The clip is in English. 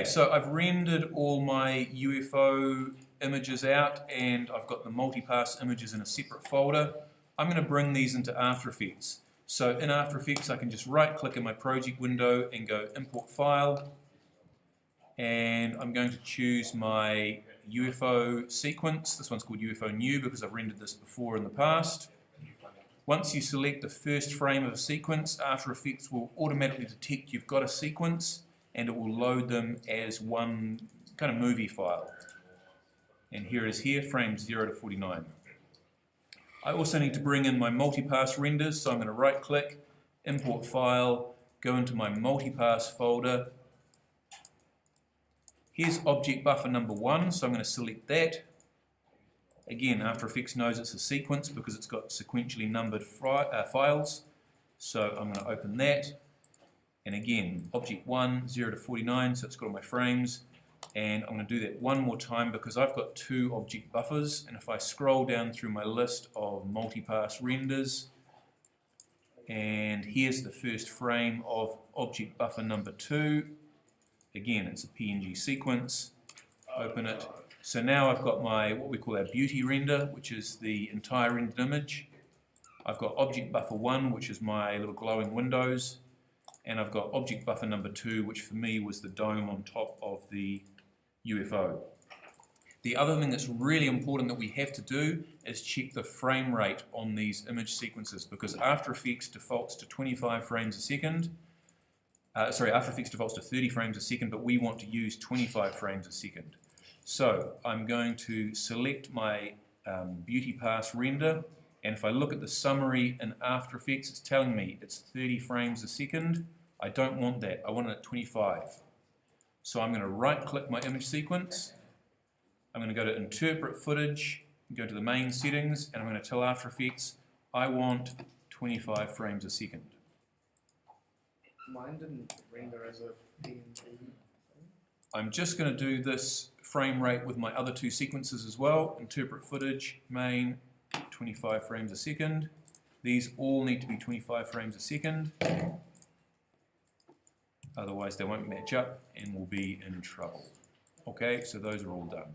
So I've rendered all my UFO images out and I've got the multipass images in a separate folder. I'm going to bring these into After Effects. So in After Effects I can just right click in my project window and go import file, and I'm going to choose my UFO sequence. This one's called UFO new because I've rendered this before in the past. Once you select the first frame of a sequence, After Effects will automatically detect you've got a sequence and it will load them as one kind of movie file. And here it is here, frames 0 to 49. I also need to bring in my multipass renders, so I'm going to right click, import file, go into my multipass folder. Here's object buffer number 1, so I'm going to select that. Again, After Effects knows it's a sequence because it's got sequentially numbered files. So I'm going to open that. And again, object 1, 0 to 49, so it's got all my frames. And I'm going to do that one more time because I've got 2 object buffers. And if I scroll down through my list of multipass renders, and here's the first frame of object buffer number 2. Again, it's a PNG sequence. Open it. So now I've got my, what we call our beauty render, which is the entire rendered image. I've got object buffer 1, which is my little glowing windows. And I've got object buffer number 2, which for me was the dome on top of the UFO. The other thing that's really important that we have to do is check the frame rate on these image sequences, because After Effects defaults to 25 frames a second. After Effects defaults to 30 frames a second, but we want to use 25 frames a second. So I'm going to select my Beauty Pass render, and if I look at the summary in After Effects, it's telling me it's 30 frames a second. I don't want that. I want it at 25. So I'm going to right click my image sequence. I'm going to go to Interpret Footage, go to the main settings, and I'm going to tell After Effects I want 25 frames a second. Mine didn't render as a PNG. I'm just going to do this frame rate with my other 2 sequences as well. Interpret Footage, main, 25 frames a second. These all need to be 25 frames a second. Otherwise they won't match up and we'll be in trouble. Okay, so those are all done.